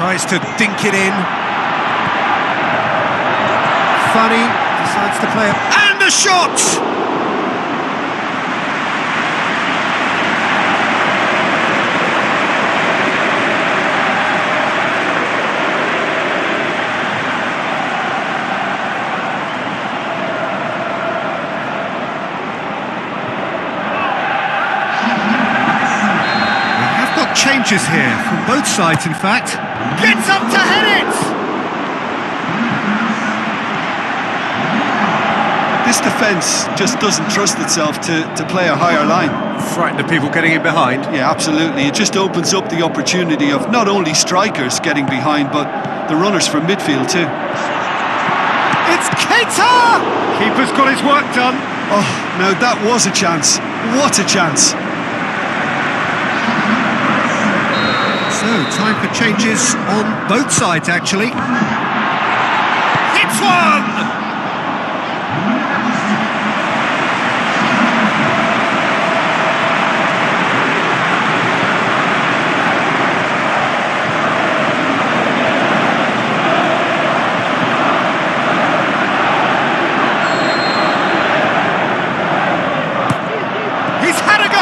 Tries to dink it in. Funny decides to play it. And the shot! Changes here from both sides, in fact. Gets up to head it! This defence just doesn't trust itself to play a higher line. Frightened of people getting in behind. Yeah, absolutely. It just opens up the opportunity of not only strikers getting behind, but the runners from midfield too. It's Keita! Keeper's got his work done. Oh, now that was a chance. What a chance. So, time for changes on both sides, actually. Hits one! He's had a go!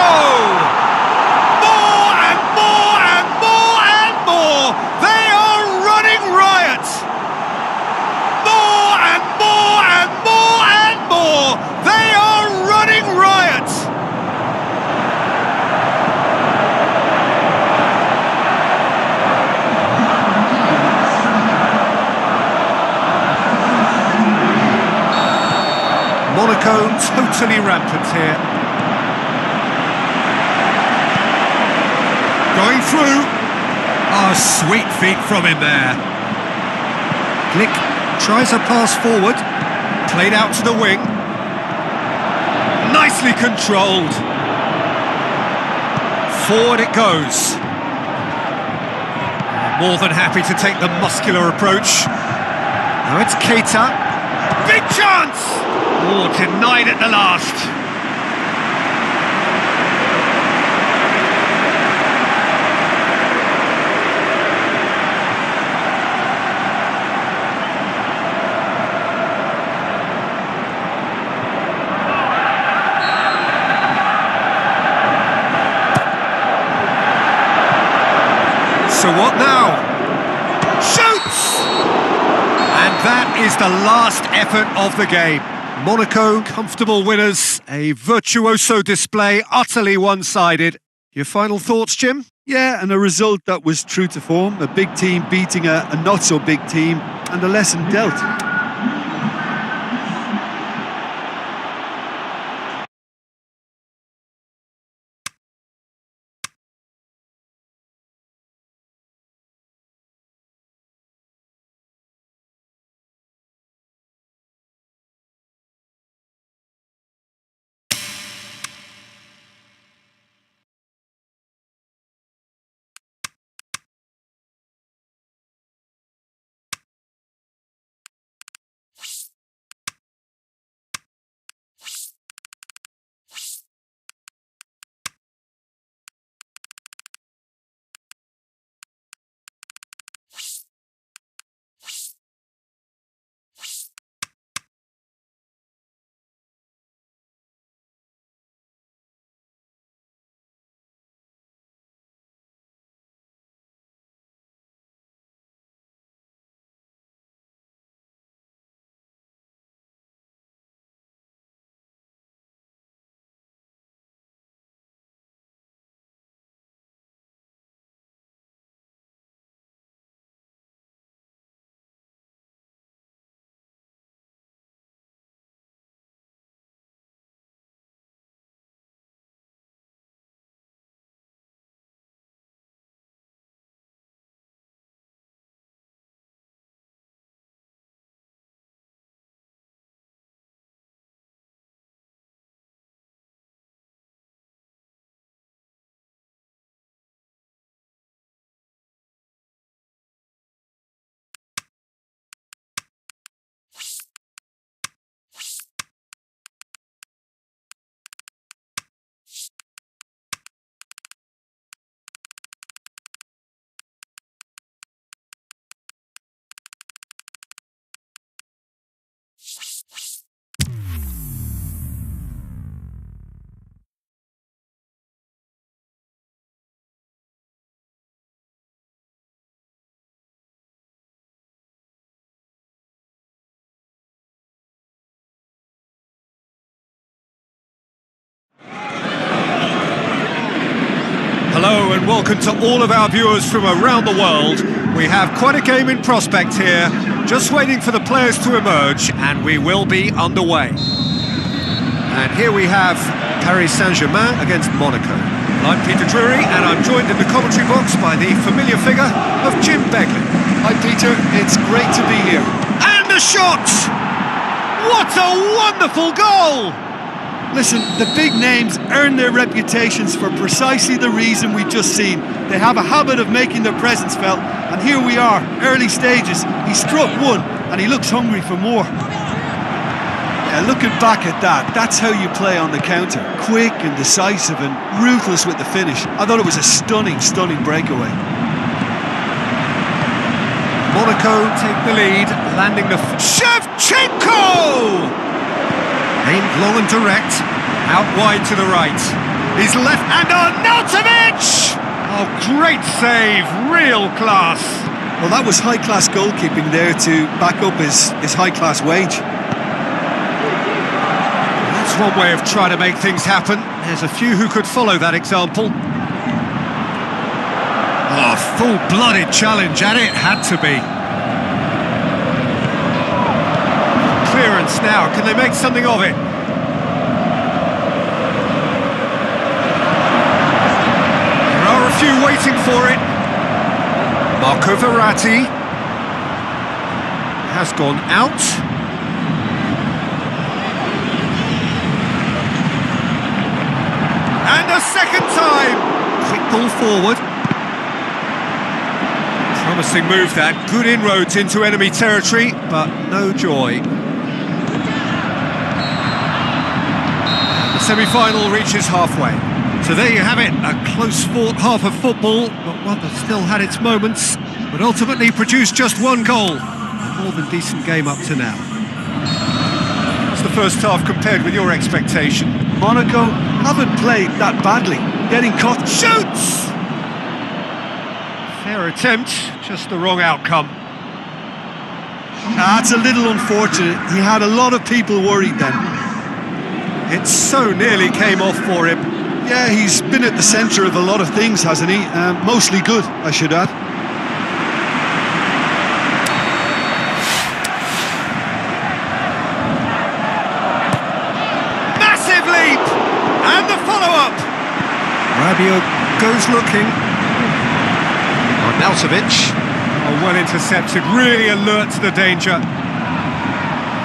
Monaco totally rampant here. Going through. Oh, sweet feet from him there. Glick tries a pass forward. Played out to the wing. Nicely controlled. Forward it goes. More than happy to take the muscular approach. Now it's Keita. Big chance! Oh, denied at the last. So what now? Shoots! And that is the last effort of the game. Monaco, comfortable winners, a virtuoso display, utterly one-sided. Your final thoughts, Jim? Yeah, and a result that was true to form. A big team beating a not-so-big team, and a lesson dealt. and welcome to all of our viewers from around the world. We have quite a game in prospect here, just waiting for the players to emerge, and we will be underway. And here we have Paris Saint-Germain against Monaco. I'm Peter Drury, and I'm joined in the commentary box by the familiar figure of Jim Begley. Hi Peter, it's great to be here. And the shot! What a wonderful goal! Listen, the big names earn their reputations for precisely the reason we've just seen. They have a habit of making their presence felt, and here we are, early stages. He struck one, and he looks hungry for more. Yeah, looking back at that, that's how you play on the counter. Quick and decisive and ruthless with the finish. I thought it was a stunning breakaway. Monaco take the lead, landing the... Shevchenko! Aimed long and direct, out wide to the right. He's left, and Arnautovic! Oh, great save, real class. Well, that was high-class goalkeeping there to back up his high-class wage. That's one way of trying to make things happen. There's a few who could follow that example. Oh, full-blooded challenge, and it had to be. Clearance now, can they make something of it? There are a few waiting for it. Marco Verratti has gone out. And a second time! Quick ball forward. Promising move that, good inroads into enemy territory, but no joy. The semi-final reaches halfway. So there you have it, a close-fought half of football, but one that still had its moments, but ultimately produced just one goal. A more than decent game up to now. What's the first half compared with your expectation? Monaco haven't played that badly. Getting caught. Shoots! Fair attempt, just the wrong outcome. That's a little unfortunate. He had a lot of people worried then. It so nearly came off for him. Yeah, he's been at the centre of a lot of things, hasn't he? Mostly good, I should add. Massive leap! And the follow-up! Rabiot goes looking. Arnautovic, well intercepted, really alert to the danger.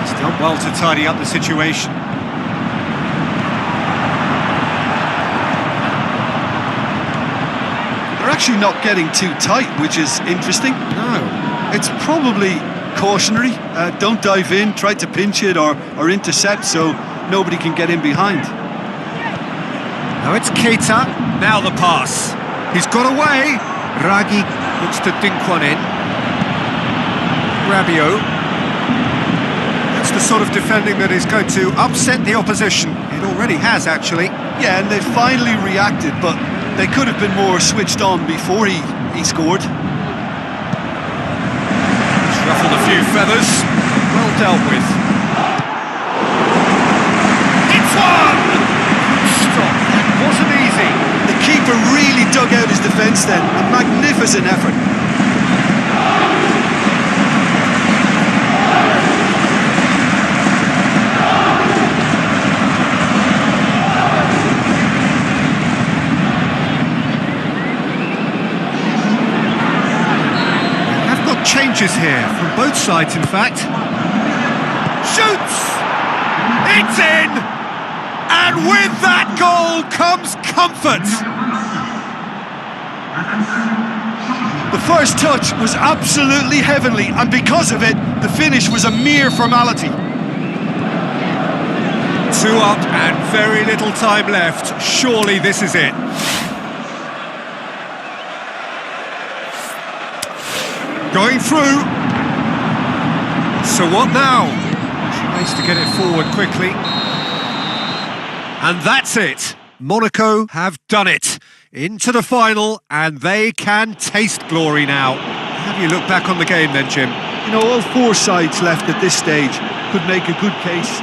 He's done well to tidy up the situation. They're actually not getting too tight, which is interesting. No. It's probably cautionary. Don't dive in, try to pinch it or intercept so nobody can get in behind. Now it's Keita, now the pass. He's got away. Raggi looks to dink one in. Rabiot. That's the sort of defending that is going to upset the opposition. It already has, actually. Yeah, and they finally reacted, but they could have been more switched on before he scored. He's ruffled a few feathers. Well dealt with. It's one! Stop, that wasn't easy. The keeper really dug out his defence then. A magnificent effort. Changes here from both sides, in fact. Shoots! It's in! And with that goal comes comfort! The first touch was absolutely heavenly, and because of it, the finish was a mere formality. 2 up and very little time left. Surely this is it. Going through. So what now? Tries to get it forward quickly. And that's it. Monaco have done it. Into the final, and they can taste glory now. How do you look back on the game then, Jim? You know, all 4 sides left at this stage could make a good case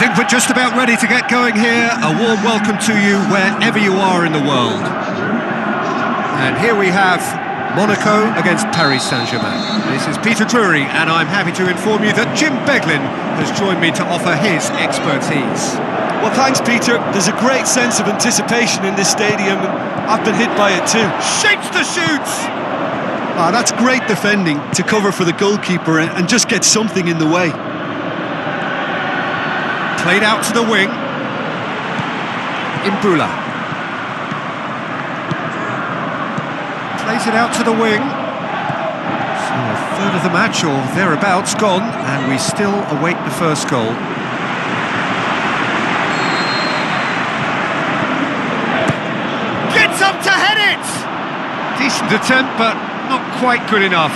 think we're just about ready to get going here. A warm welcome to you wherever you are in the world. And here we have Monaco against Paris Saint-Germain. This is Peter Drury, and I'm happy to inform you that Jim Beglin has joined me to offer his expertise. Well, thanks, Peter. There's a great sense of anticipation in this stadium, and I've been hit by it too. Shapes to shoot! That's great defending to cover for the goalkeeper and just get something in the way. Played out to the wing. Imbula. Plays it out to the wing. So a third of the match or thereabouts gone, and we still await the first goal. Gets up to head it! Decent attempt, but not quite good enough.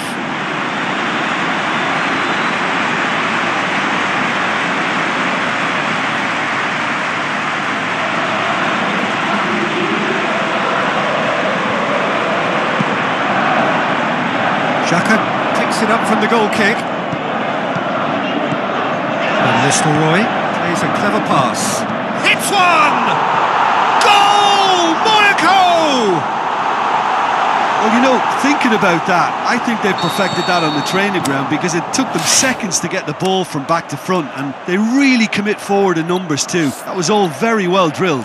Xhaka picks it up from the goal kick. And Nistelrooy plays a clever pass. Hits one! Goal! Monaco! Well, you know, thinking about that, I think they've perfected that on the training ground because it took them seconds to get the ball from back to front, and they really commit forward in numbers too. That was all very well drilled.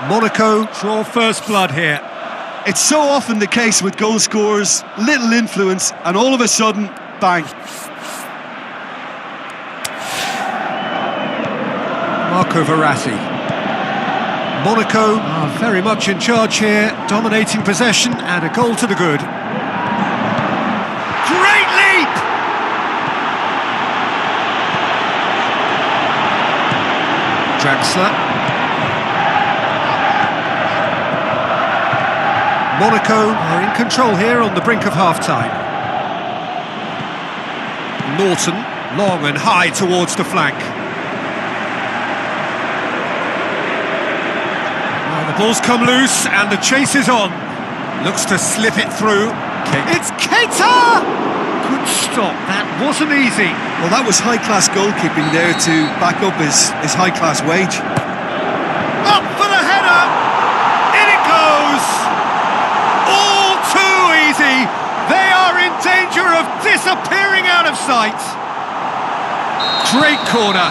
Monaco draw first blood here. It's so often the case with goal scorers, little influence, and all of a sudden, bang. Marco Verratti. Monaco are very much in charge here, dominating possession and a goal to the good. Great leap! Draxler. Monaco are in control here on the brink of half-time. Norton, long and high towards the flank. Well, the ball's come loose and the chase is on. Looks to slip it through. It's Keita! Good stop, that wasn't easy. Well, that was high-class goalkeeping there to back up his high-class wage. Up for the header! In it goes! All too easy! They are in danger of disappearing out of sight! Great corner!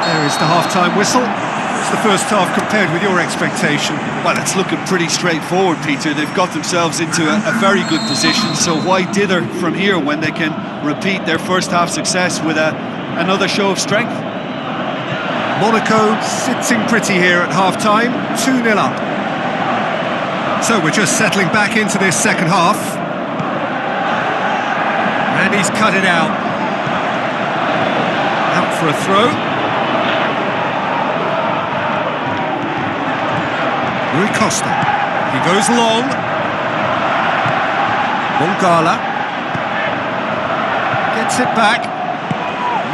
There is the half-time whistle. It's the first half compared with your expectation. Well, it's looking pretty straightforward, Peter. They've got themselves into a very good position, so why dither from here when they can repeat their first half success with another show of strength? Monaco sitting pretty here at half-time, 2-0 up. So we're just settling back into this second half. And he's cut it out. Out for a throw. Rui Costa. He goes long. Mongala. Gets it back.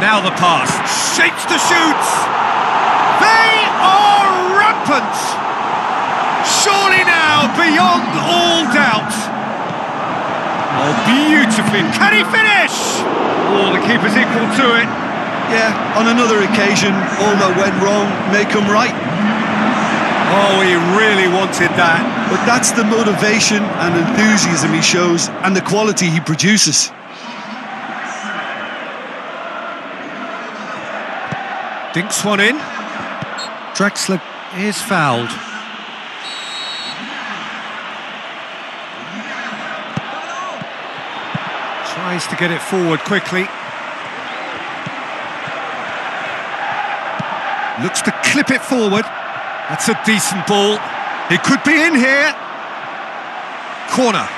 Now the pass. Shapes to shoot. They are rampant. Surely now, beyond all doubt. Oh, beautifully. Can he finish? Oh, the keeper's equal to it. Yeah, on another occasion, all that went wrong may come right. Oh, he really wanted that. But that's the motivation and enthusiasm he shows and the quality he produces. Dinks one in. Draxler is fouled. Tries to get it forward quickly. Looks to clip it forward. That's a decent ball. It could be in here. Corner.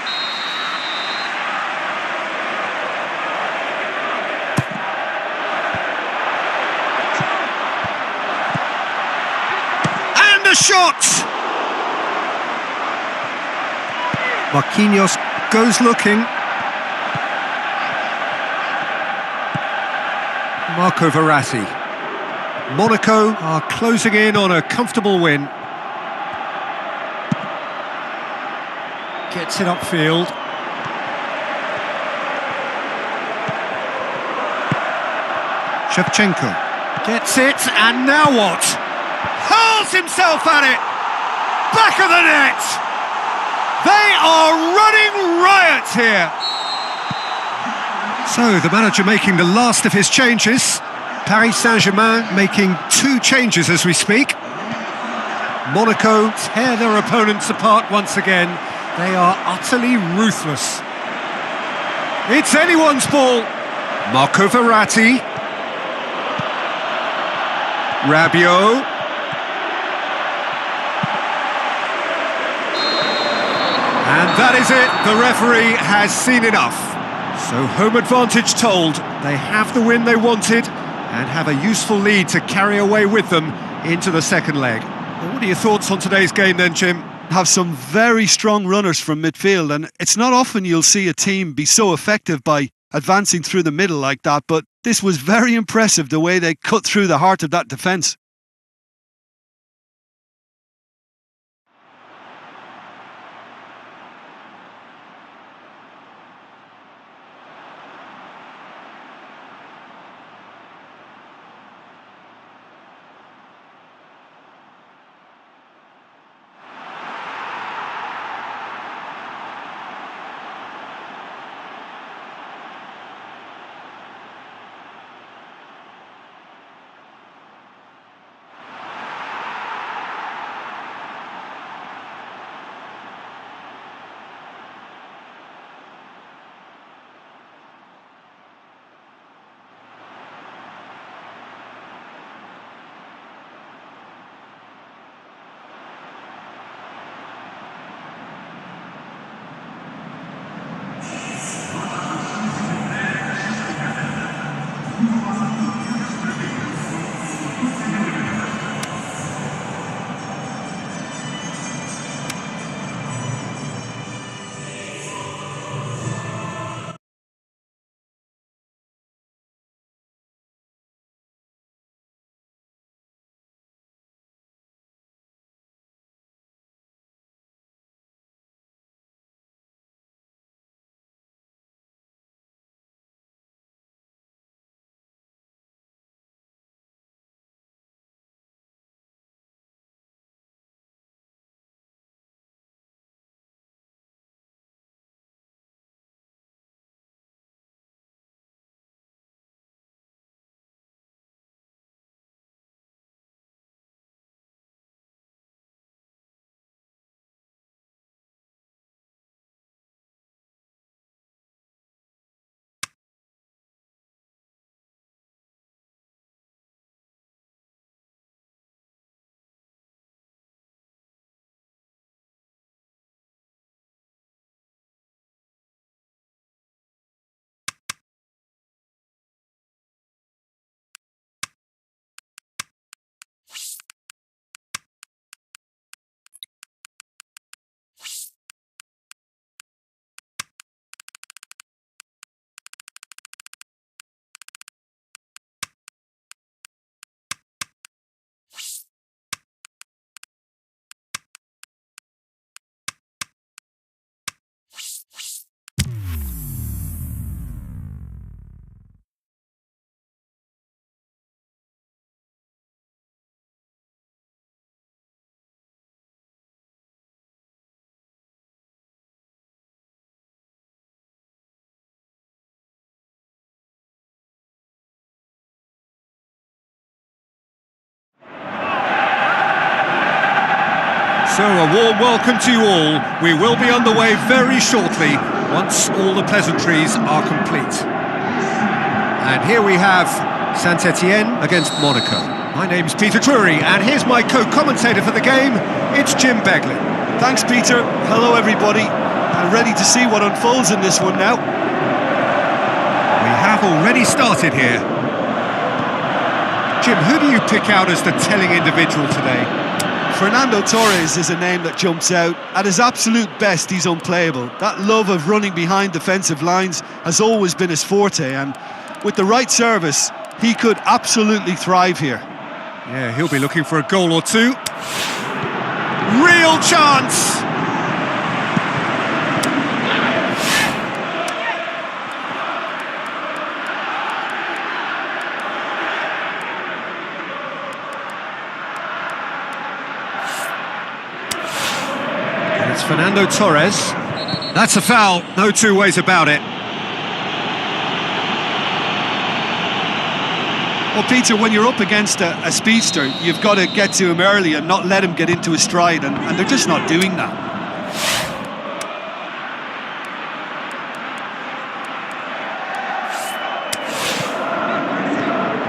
And a shot! Marquinhos goes looking. Marco Verratti. Monaco are closing in on a comfortable win. Gets it upfield. Shevchenko gets it, and now what? Hurls himself at it! Back of the net! They are running riot here! So, the manager making the last of his changes. Paris Saint-Germain making 2 changes as we speak. Monaco tear their opponents apart once again. They are utterly ruthless. It's anyone's ball. Marco Verratti. Rabiot. And that is it. The referee has seen enough. So home advantage told. They have the win they wanted and have a useful lead to carry away with them into the second leg. Well, what are your thoughts on today's game then, Jim? Have some very strong runners from midfield, and it's not often you'll see a team be so effective by advancing through the middle like that, but this was very impressive the way they cut through the heart of that defence. So a warm welcome to you all. We will be underway very shortly once all the pleasantries are complete. And here we have Saint-Etienne against Monaco. My name's Peter Drury, and here's my co-commentator for the game. It's Jim Beglin. Thanks, Peter. Hello, everybody. I'm ready to see what unfolds in this one now. We have already started here. Jim, who do you pick out as the telling individual today? Fernando Torres is a name that jumps out. At his absolute best, he's unplayable. That love of running behind defensive lines has always been his forte, and with the right service, he could absolutely thrive here. Yeah, he'll be looking for a goal or two. Real chance! It's Fernando Torres. That's a foul, no two ways about it. Well, Peter, when you're up against a speedster, you've got to get to him early and not let him get into his stride, and they're just not doing that.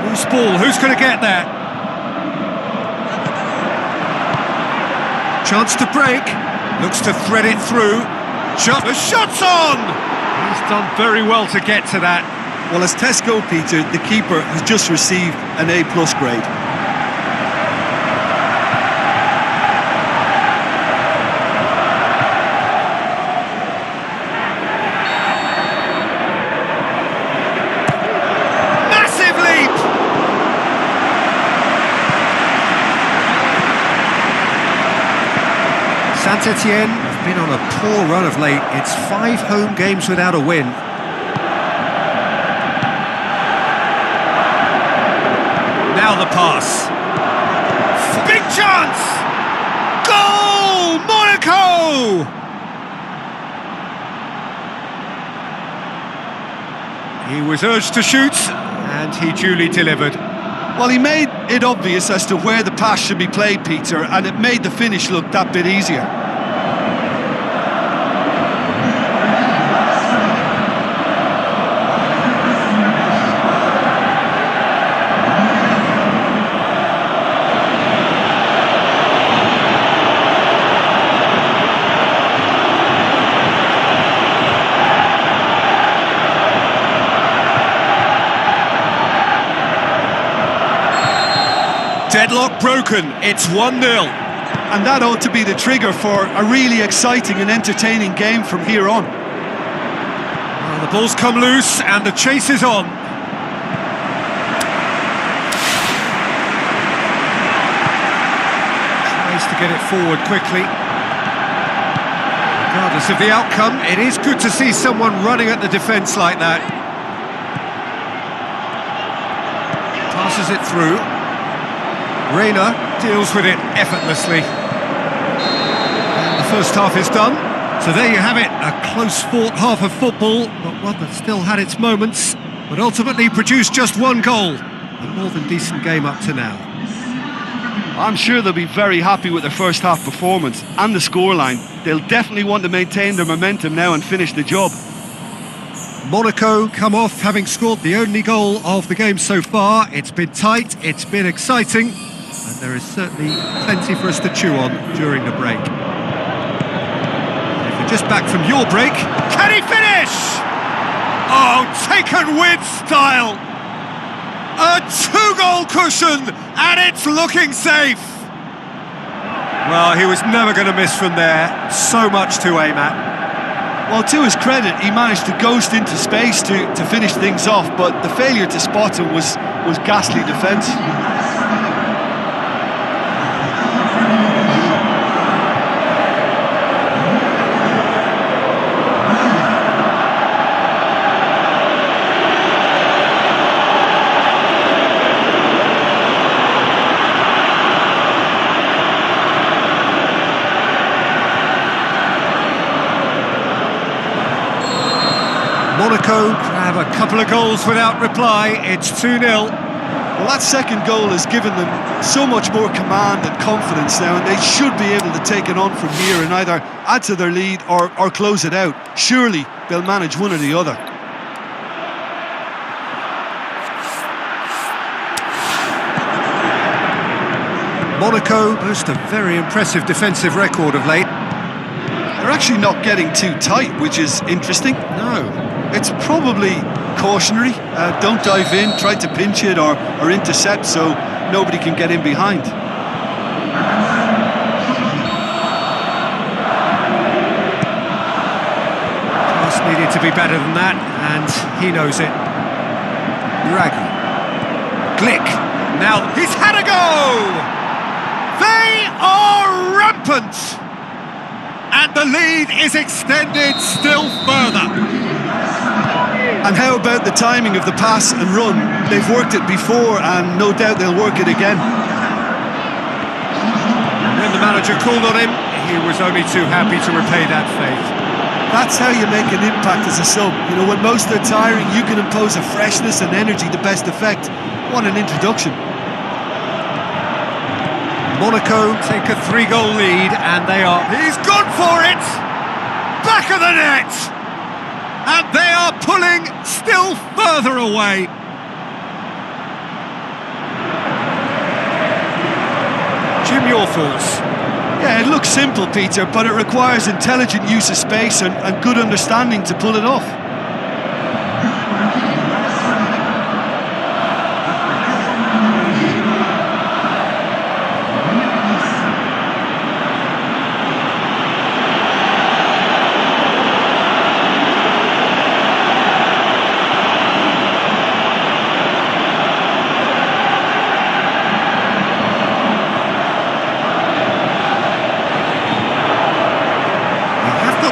Loose ball, who's going to get that? Chance to break, looks to thread it through. The shot's on! He's done very well to get to that. Well, as tests go, Peter, the keeper has just received an A+ grade. Massive leap! Saint-Etienne have been on a poor run of late. It's 5 home games without a win. Now the pass. Big chance! Goal! Monaco! He was urged to shoot, and he duly delivered. Well, he made it obvious as to where the pass should be played, Peter, and it made the finish look that bit easier. Deadlock broken, it's 1-0. And that ought to be the trigger for a really exciting and entertaining game from here on. Well, the ball's come loose and the chase is on. Tries to get it forward quickly. Regardless of the outcome, it is good to see someone running at the defence like that. Passes it through. Reina deals with it effortlessly. And the first half is done. So there you have it, a close-fought half of football, but one that still had its moments, but ultimately produced just 1 goal. A more than decent game up to now. I'm sure they'll be very happy with their first half performance and the scoreline. They'll definitely want to maintain their momentum now and finish the job. Monaco come off having scored the only goal of the game so far. It's been tight, it's been exciting, and there is certainly plenty for us to chew on during the break. If you're just back from your break, can he finish? Oh, taken with style! A 2-goal cushion, and it's looking safe! Well, he was never going to miss from there. So much to aim at. Well, to his credit, he managed to ghost into space to finish things off, but the failure to spot him was ghastly defence. Monaco grab a couple of goals without reply. It's 2-0. Well, that second goal has given them so much more command and confidence now, and they should be able to take it on from here and either add to their lead or close it out. Surely they'll manage one or the other. Monaco boast a very impressive defensive record of late. They're actually not getting too tight, which is interesting. No. It's probably cautionary. Don't dive in, try to pinch it or intercept so nobody can get in behind. Pass needed to be better than that, and he knows it. Raggy. Glick. Now he's had a go! They are rampant! And the lead is extended still further. And how about the timing of the pass and run? They've worked it before and no doubt they'll work it again. When the manager called on him, he was only too happy to repay that faith. That's how you make an impact as a sub. You know, when most are tiring, you can impose a freshness and energy to best effect. What an introduction. Monaco take a 3-goal lead, and they are... He's gone for it! Back of the net! And they are pulling still further away. Jim, your thoughts? Yeah, it looks simple, Peter, but it requires intelligent use of space and good understanding to pull it off.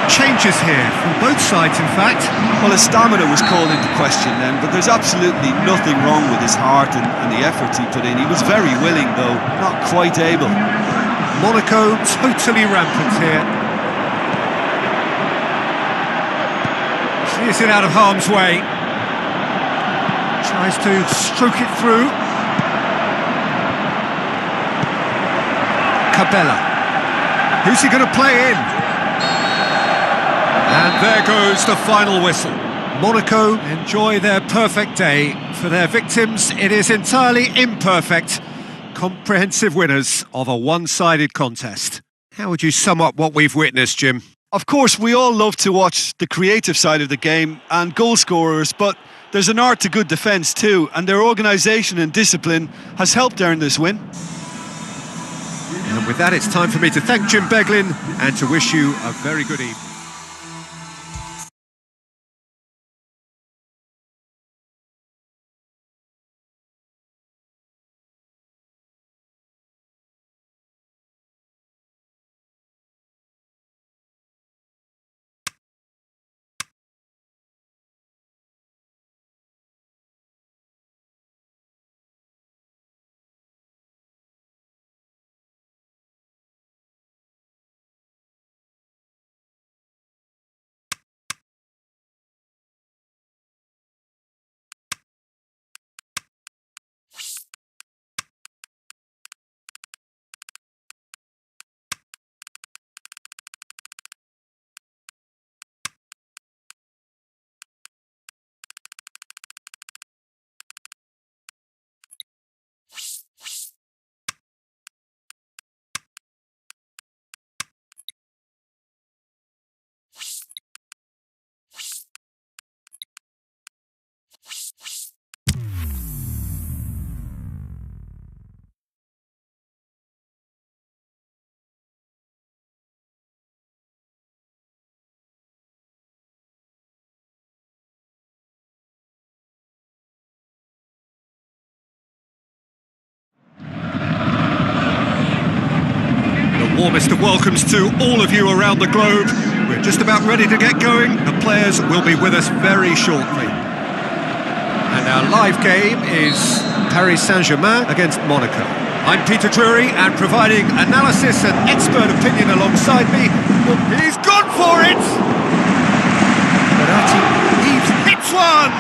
Changes here from both sides, in fact. Well, his stamina was called into question then, but there's absolutely nothing wrong with his heart and the efforts he put in. He was very willing, though, not quite able. Monaco totally rampant here. Clears it out of harm's way. Tries to stroke it through. Cabella. Who's he going to play in? And there goes the final whistle. Monaco enjoy their perfect day. For their victims, it is entirely imperfect. Comprehensive winners of a one-sided contest. How would you sum up what we've witnessed, Jim? Of course, we all love to watch the creative side of the game and goal scorers, but there's an art to good defence too, and their organisation and discipline has helped earn this win. And with that, it's time for me to thank Jim Beglin and to wish you a very good evening. Warmest of welcomes to all of you around the globe. We're just about ready to get going. The players will be with us very shortly. And our live game is Paris Saint-Germain against Monaco. I'm Peter Drury, and providing analysis and expert opinion alongside me. He's gone for it! He hits one!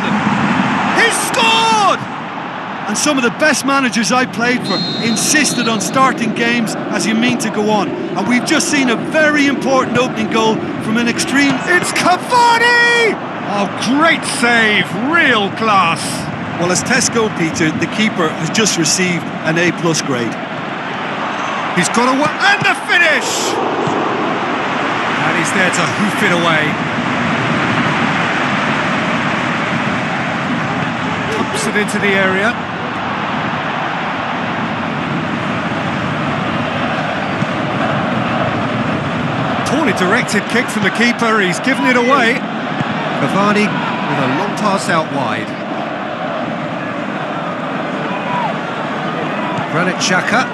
He's scored! And some of the best managers I played for insisted on starting games as you mean to go on. And we've just seen a very important opening goal from an extreme... It's Cavani! Oh, great save, real class. Well, as Tesco, Peter, the keeper has just received an A+ grade. He's got away, and the finish! And he's there to hoof it away. Pumps it into the area. Poorly directed kick from the keeper, he's given it away. Cavani with a long pass out wide. Granit Xhaka.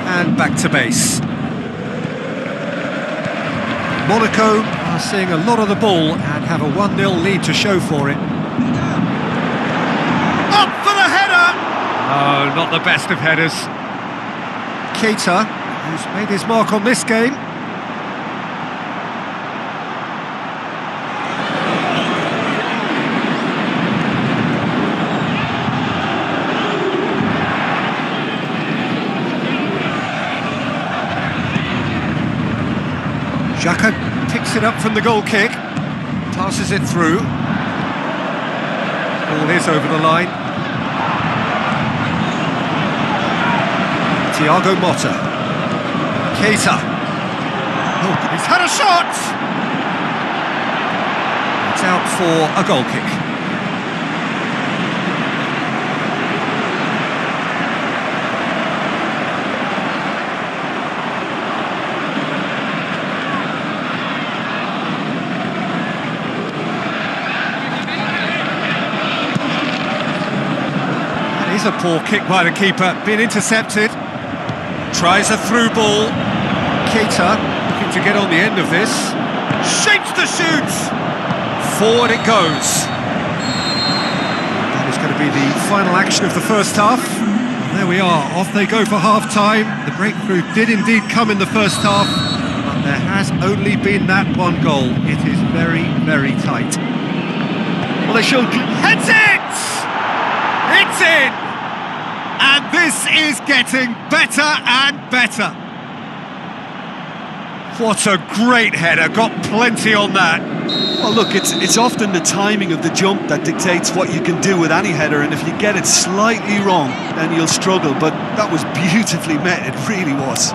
And back to base. Monaco are seeing a lot of the ball and have a 1-0 lead to show for it. Up for the header! Oh, not the best of headers. Keita who's made his mark on this game. Xhaka picks it up from the goal kick, passes it through. Ball is over the line. Thiago Motta. Keita. Oh, he's had a shot! It's out for a goal kick. That is a poor kick by the keeper, been intercepted. Tries a through ball. Keita looking to get on the end of this. Shapes the shoot! Forward it goes. That is going to be the final action of the first half. And there we are, off they go for half-time. The breakthrough did indeed come in the first half, but there has only been that one goal. It is very, very tight. Well, they showed... Heads it! It's in! And this is getting better and better. What a great header, got plenty on that. Well, look, it's often the timing of the jump that dictates what you can do with any header, and if you get it slightly wrong, then you'll struggle, but that was beautifully met, it really was.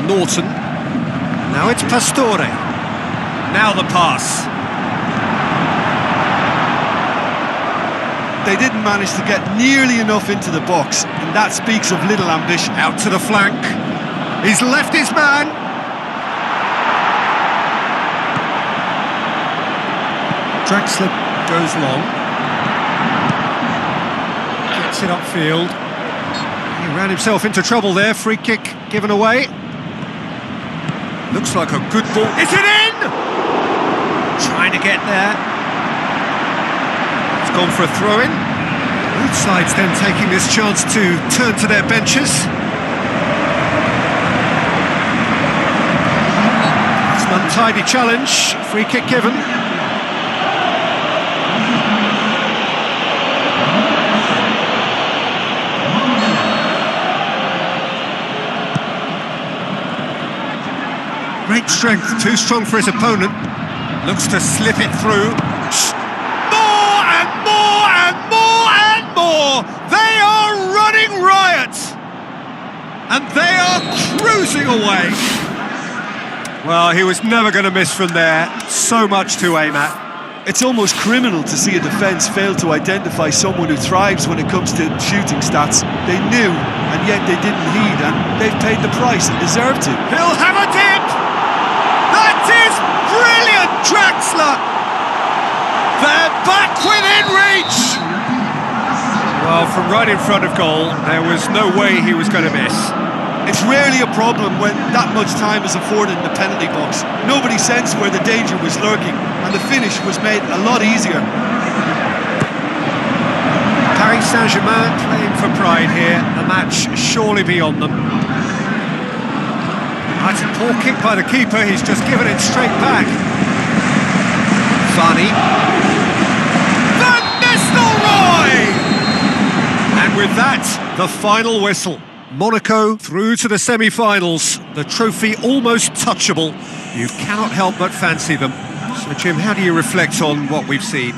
Norton. Now it's Pastore. Now the pass. They didn't manage to get nearly enough into the box, and that speaks of little ambition. Out to the flank. He's left his man. Draxler goes long. Gets it upfield. He ran himself into trouble there. Free kick given away. Looks like a good ball. Is it in? Trying to get there. It's gone for a throw-in. Both sides then taking this chance to turn to their benches. It's an untidy challenge. Free kick given. Great strength, too strong for his opponent. Looks to slip it through. More and more and more and more! They are running riot! And they are cruising away! Well, he was never going to miss from there. So much to aim at. It's almost criminal to see a defence fail to identify someone who thrives when it comes to shooting stats. They knew, and yet they didn't heed, and they've paid the price and deserve to. He'll have a dip! That is brilliant, Draxler! They're back within reach! Well, from right in front of goal, there was no way he was going to miss. It's rarely a problem when that much time is afforded in the penalty box. Nobody sensed where the danger was lurking, and the finish was made a lot easier. Paris Saint-Germain playing for pride here, the match surely beyond them. That's a poor kick by the keeper, he's just given it straight back. Varney. Van Nistelrooy! And with that, the final whistle. Monaco through to the semi-finals, the trophy almost touchable. You cannot help but fancy them. So Jim, how do you reflect on what we've seen?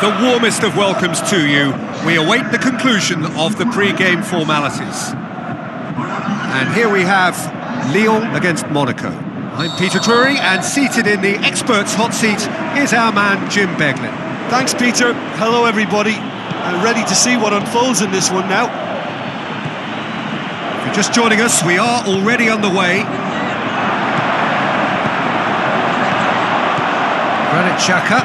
the warmest of welcomes to you. We await the conclusion of the pre-game formalities. And here we have Lyon against Monaco. I'm Peter Drury, and seated in the experts' hot seat is our man Jim Beglin. Thanks, Peter. Hello, everybody. Ready to see what unfolds in this one now. If you're just joining us, we are already underway. Granit Xhaka.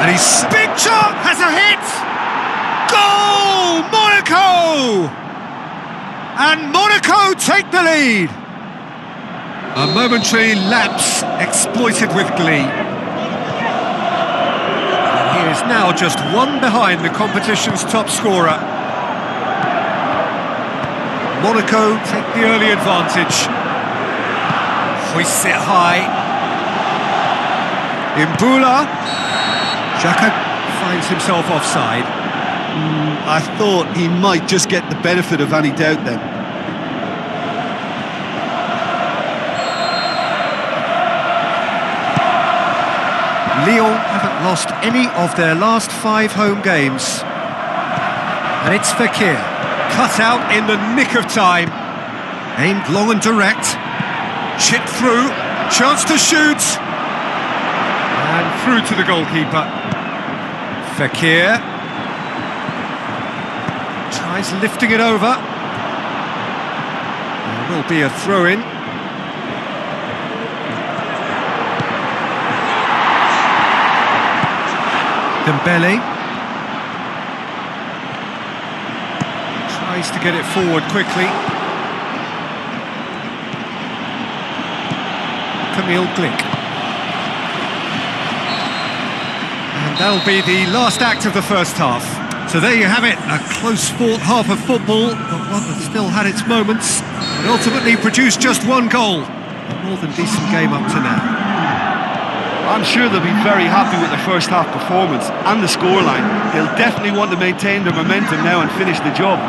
And he's... Big shot! Has a hit! Goal! Monaco! And Monaco take the lead! A momentary lapse exploited with glee. And he is now just one behind the competition's top scorer. Monaco take the early advantage. Hoists it high. Imbula. Xhaka finds himself offside. I thought he might just get the benefit of any doubt then. Lyon haven't lost any of their last 5 home games. And it's Fekir, cut out in the nick of time. Aimed long and direct. Chipped through, chance to shoot. And through to the goalkeeper. Fekir. Tries lifting it over. There will be a throw-in. Dembele. Tries to get it forward quickly. Camille Glick. And that'll be the last act of the first half. So there you have it, a close-fought half of football, but one that still had its moments, and ultimately produced just one goal. A more than decent game up to now. I'm sure they'll be very happy with their first half performance and the scoreline. They'll definitely want to maintain their momentum now and finish the job.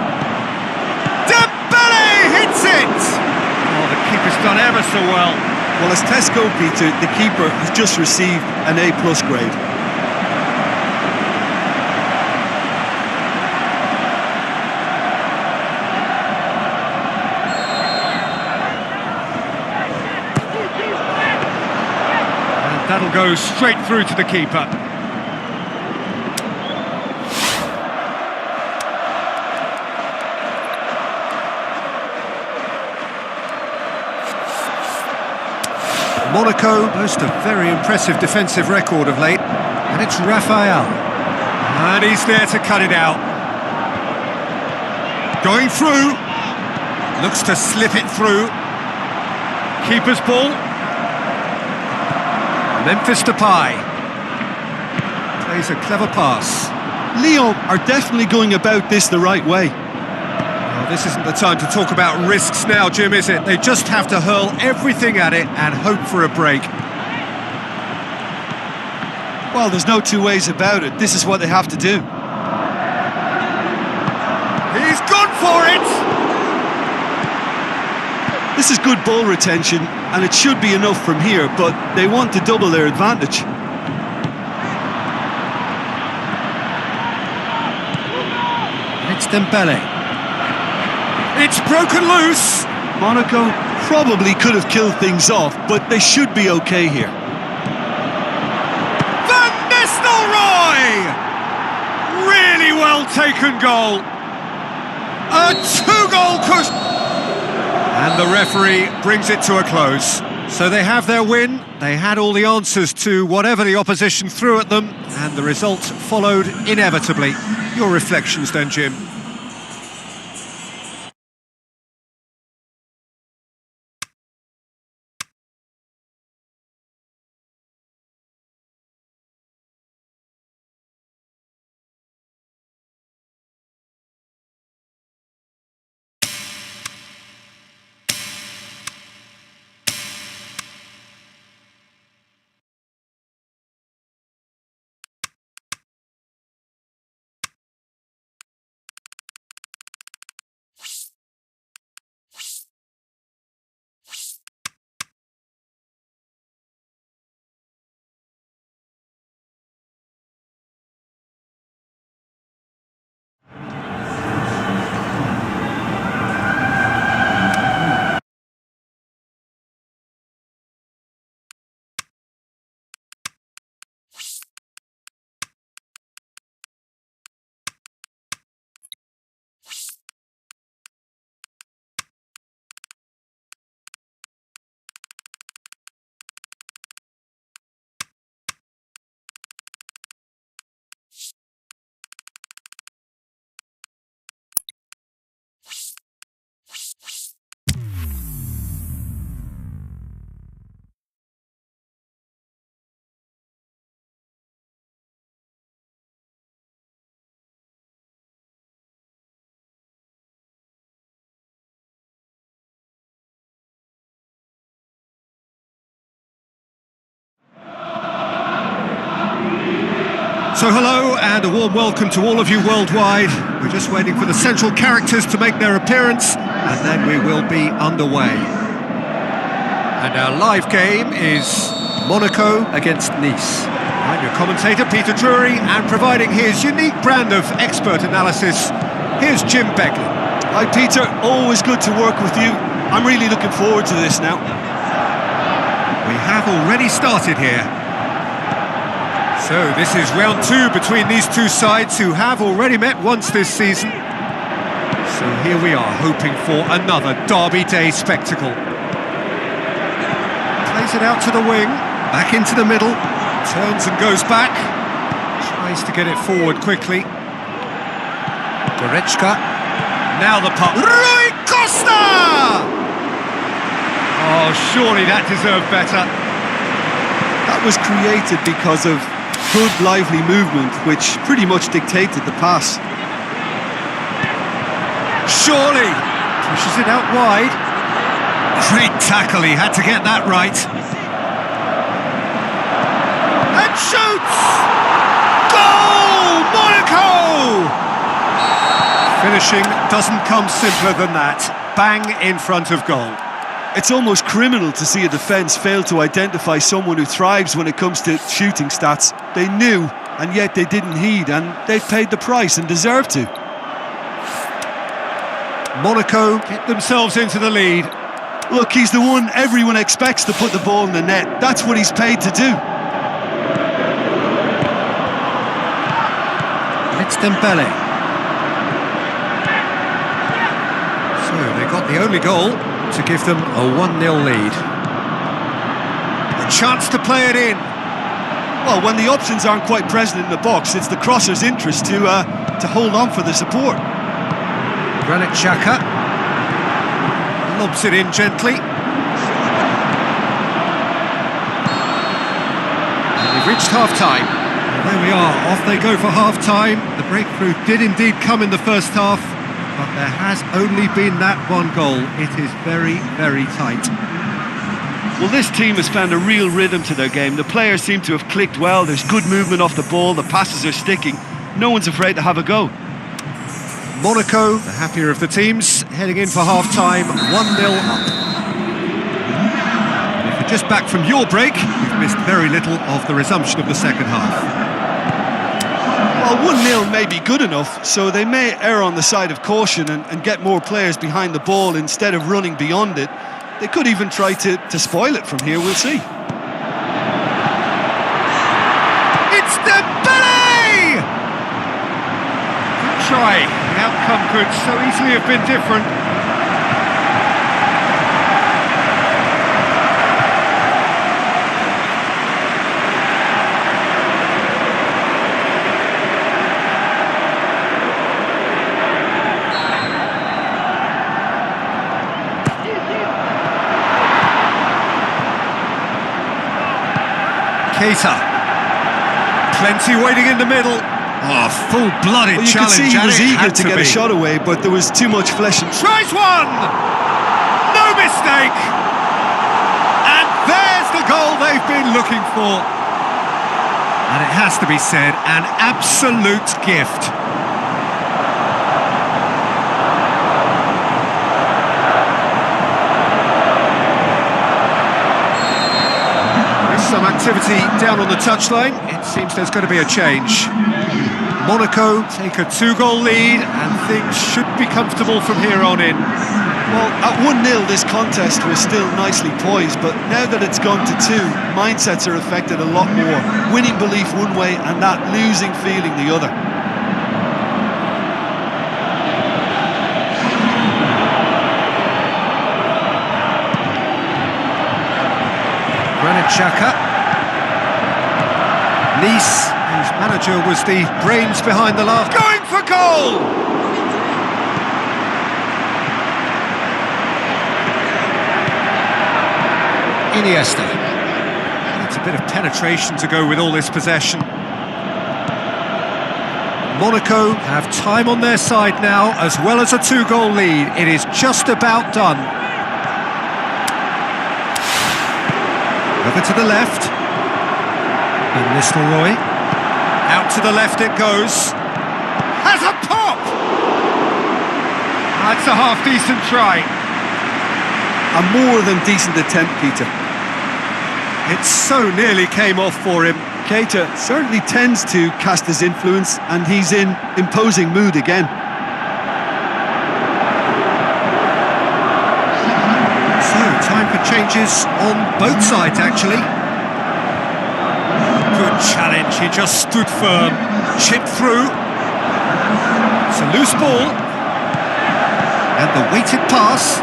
Dembele hits it! Oh, the keeper's done ever so well. Well, as tests go, Peter, the keeper has just received an A+ grade. That'll go straight through to the keeper. Monaco boast a very impressive defensive record of late, and it's Raphael. And he's there to cut it out. Going through. Looks to slip it through. Keeper's ball. Memphis Depay plays a clever pass. Lyon are definitely going about this the right way. Well, this isn't the time to talk about risks now, Jim, is it? They just have to hurl everything at it and hope for a break. Well, there's no two ways about it. This is what they have to do. He's gone for it! This is good ball retention, and it should be enough from here, but they want to double their advantage. It's Dembele. It's broken loose! Monaco probably could have killed things off, but they should be okay here. Van Nistelrooy! Really well taken goal. A 2-goal cushion. And the referee brings it to a close. So they have their win, they had all the answers to whatever the opposition threw at them, and the result followed inevitably. Your reflections then, Jim? So hello and a warm welcome to all of you worldwide. We're just waiting for the central characters to make their appearance and then we will be underway. And our live game is Monaco against Nice. I'm your commentator Peter Drury, and providing his unique brand of expert analysis, here's Jim Beglin. Hi Peter, always good to work with you. I'm really looking forward to this now. We have already started here. So this is round two between these two sides who have already met once this season. So here we are, hoping for another Derby Day spectacle. Plays it out to the wing, back into the middle, turns and goes back. Tries to get it forward quickly. Goretzka. Now the puck. Rui Costa! Oh, surely that deserved better. That was created because of good, lively movement, which pretty much dictated the pass. Surely! Pushes it out wide. Great tackle, he had to get that right. And shoots! Goal! Monaco! Finishing doesn't come simpler than that. Bang in front of goal. It's almost criminal to see a defence fail to identify someone who thrives when it comes to shooting stats. They knew, and yet they didn't heed, and they've paid the price and deserve to. Monaco get themselves into the lead. Look, he's the one everyone expects to put the ball in the net. That's what he's paid to do. It's Dembele. So they got the only goal to give them a 1-0 lead. A chance to play it in. Well, when the options aren't quite present in the box, it's the crosser's interest to hold on for the support. Granit Xhaka lobs it in gently. And we've reached half-time. There we are, off they go for half-time. The breakthrough did indeed come in the first half, but there has only been that one goal. It is very, very tight. Well, this team has found a real rhythm to their game. The players seem to have clicked well. There's good movement off the ball. The passes are sticking. No one's afraid to have a go. Monaco, the happier of the teams, heading in for half-time, 1-0 up. And if you're just back from your break, you've missed very little of the resumption of the second half. Well, 1-0 may be good enough, so they may err on the side of caution and get more players behind the ball instead of running beyond it. They could even try to spoil it from here, we'll see. It's Dembele! Good try. The outcome could so easily have been different. Keita. Plenty waiting in the middle. Oh, full-blooded challenge. You could see he was eager to get be. a shot away, but there was too much flesh and... Tries one! No mistake! And there's the goal they've been looking for. And it has to be said, an absolute gift. Some activity down on the touchline. It seems there's going to be a change. Monaco take a 2-goal lead and things should be comfortable from here on in. Well, at 1-0 this contest was still nicely poised, but now that it's gone to 2, mindsets are affected a lot more. Winning belief one way and that losing feeling the other. Granit Xhaka. Nice, whose manager was the brains behind the last... Going for goal! Iniesta. Needs a bit of penetration to go with all this possession. Monaco have time on their side now, as well as a 2-goal lead. It is just about done. Over to the left. Van Nistelrooy. Out to the left it goes. Has a pop! That's a half-decent try. A more than decent attempt, Peter. It so nearly came off for him. Keita certainly tends to cast his influence, and he's in imposing mood again. So, time for changes on both sides, actually. Good challenge, he just stood firm. Chipped through. It's a loose ball. And the weighted pass.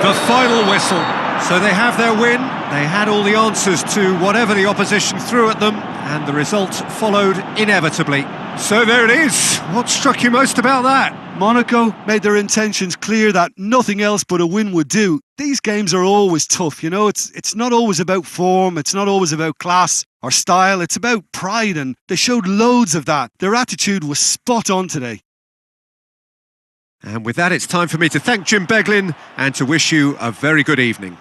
The final whistle. So they have their win. They had all the answers to whatever the opposition threw at them, and the result followed inevitably. So there it is. What struck you most about that? Monaco made their intentions clear that nothing else but a win would do. These games are always tough, you know, it's not always about form, it's not always about class or style, it's about pride, and they showed loads of that. Their attitude was spot on today. And with that, it's time for me to thank Jim Beglin and to wish you a very good evening.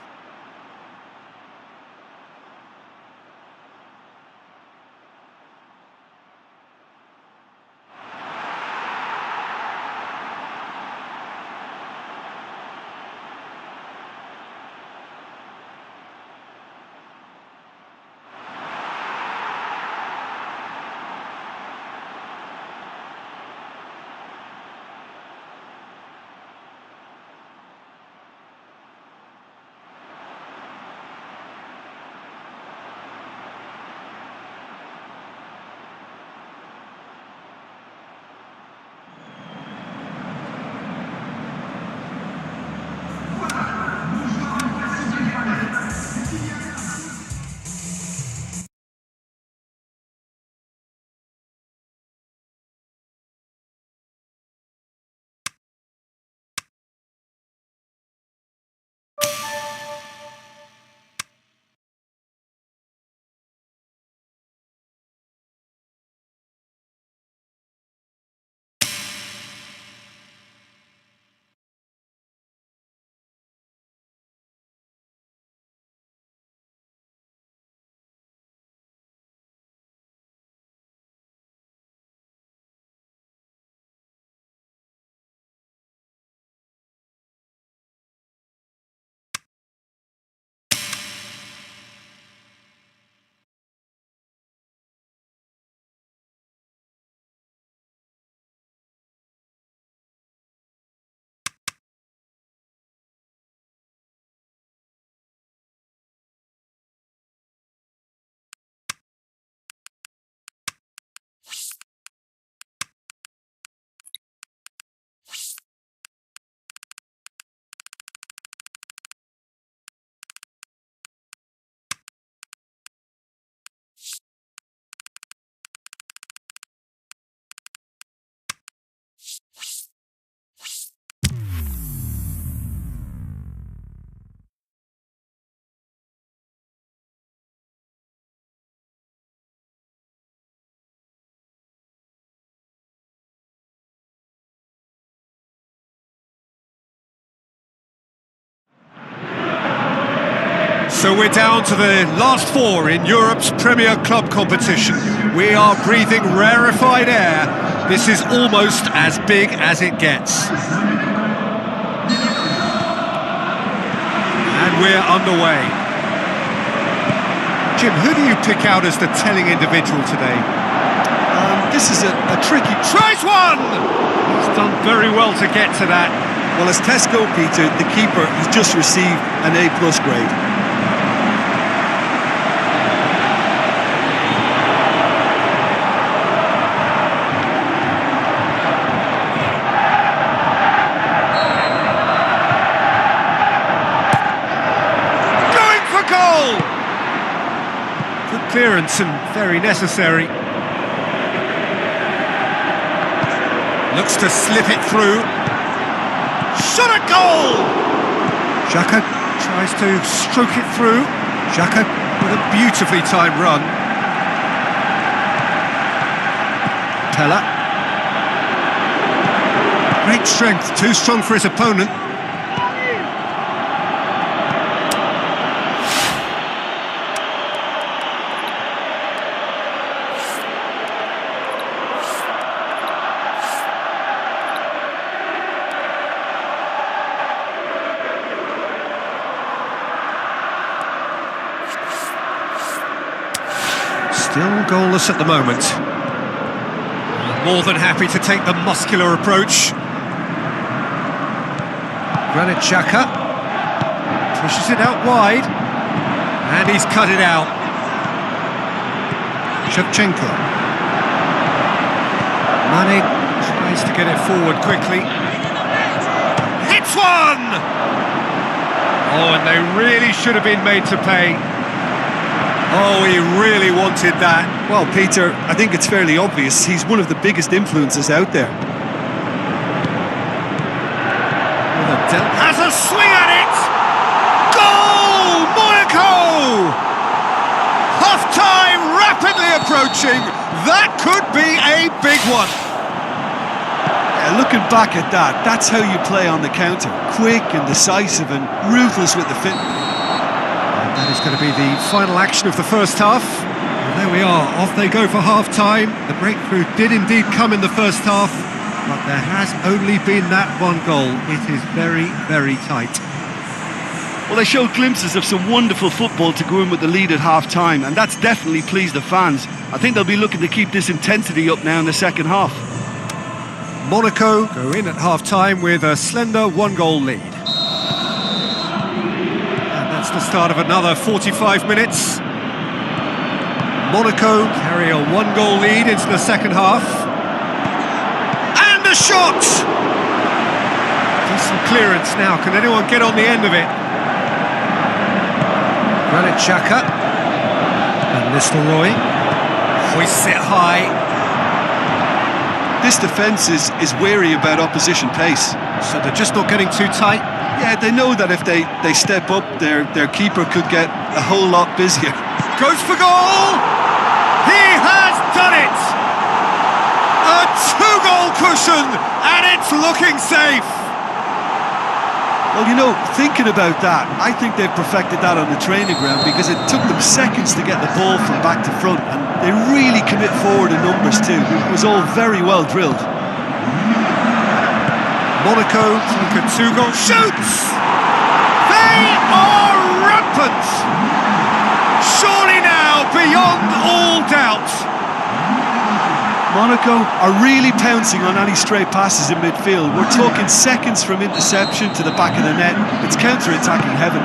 So we're down to the last four in Europe's Premier Club competition. We are breathing rarefied air. This is almost as big as it gets. And we're underway. Jim, who do you pick out as the telling individual today? This is a tricky... Tries one! He's done very well to get to that. Well, as Tesco, Peter, the keeper, has just received an A+ grade. Good clearance and very necessary. Looks to slip it through. Shot at goal! Xhaka tries to stroke it through. Xhaka with a beautifully timed run. Pella. Great strength, too strong for his opponent. Still goalless at the moment. More than happy to take the muscular approach. Granit Xhaka pushes it out wide, and he's cut it out. Shevchenko. Mane tries to get it forward quickly. Hits one! Oh, and they really should have been made to pay. Oh, he really wanted that. Well, Peter, I think it's fairly obvious he's one of the biggest influences out there. Has a swing at it! Goal! Monaco! Half-time rapidly approaching. That could be a big one. Yeah, looking back at that, that's how you play on the counter. Quick and decisive and ruthless with the fit. And that is going to be the final action of the first half. And there we are, off they go for half-time. The breakthrough did indeed come in the first half, but there has only been that one goal. It is very, very tight. Well, they showed glimpses of some wonderful football to go in with the lead at half-time, and that's definitely pleased the fans. I think they'll be looking to keep this intensity up now in the second half. Monaco go in at half-time with a slender one-goal lead. And that's the start of another 45 minutes. Monaco carry a one-goal lead into the second half. And a shot! Decent clearance now. Can anyone get on the end of it? Granit Xhaka. And Nistelrooy. Hoists it high. This defence is wary about opposition pace. So they're just not getting too tight? Yeah, they know that if they step up, their keeper could get a whole lot busier. Goes for goal! He has done it! A two-goal cushion, and it's looking safe! Well, you know, thinking about that, I think they've perfected that on the training ground because it took them seconds to get the ball from back to front, and they really commit forward in numbers too. It was all very well drilled. Monaco take a two-goal shoots! They are rampant! Surely now, beyond all doubt! Monaco are really pouncing on any stray passes in midfield. We're talking seconds from interception to the back of the net. It's counter-attacking heaven.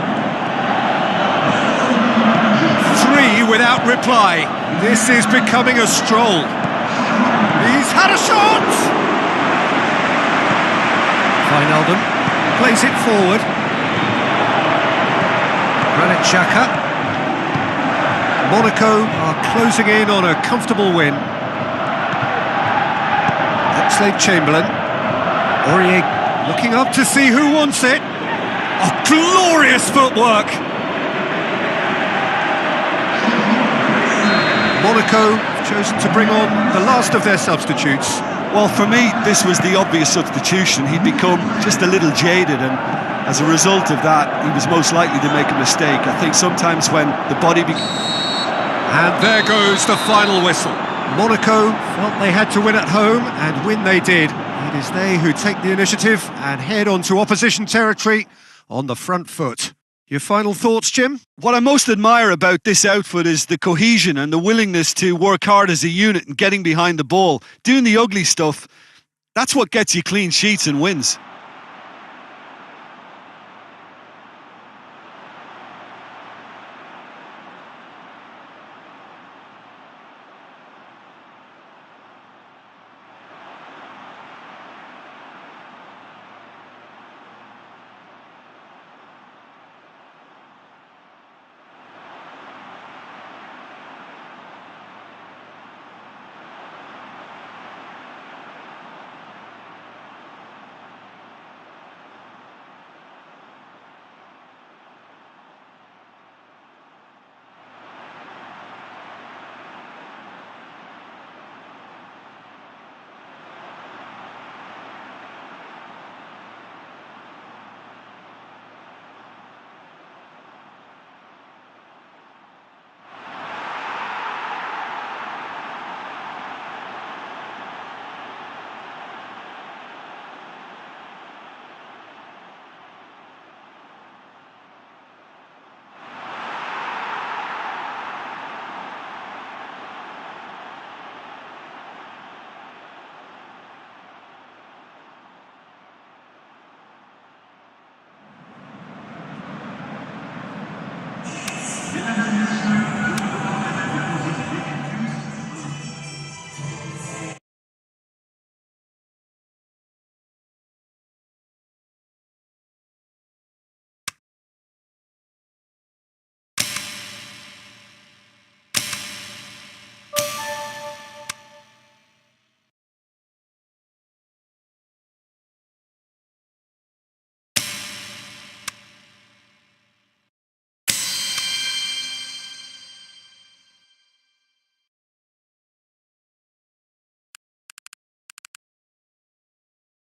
3 without reply. This is becoming a stroll. He's had a shot! Wijnaldum plays it forward. Granit Xhaka. Monaco are closing in on a comfortable win. Chamberlain. Aurier looking up to see who wants it. Oh, glorious footwork! Monaco have chosen to bring on the last of their substitutes. Well, for me, this was the obvious substitution. He'd become just a little jaded, and as a result of that, he was most likely to make a mistake. I think sometimes when the body... And there goes the final whistle. Monaco felt they had to win at home, and win they did. It is they who take the initiative and head onto opposition territory on the front foot. Your final thoughts, Jim? What I most admire about this outfit is the cohesion and the willingness to work hard as a unit and getting behind the ball. Doing the ugly stuff, that's what gets you clean sheets and wins.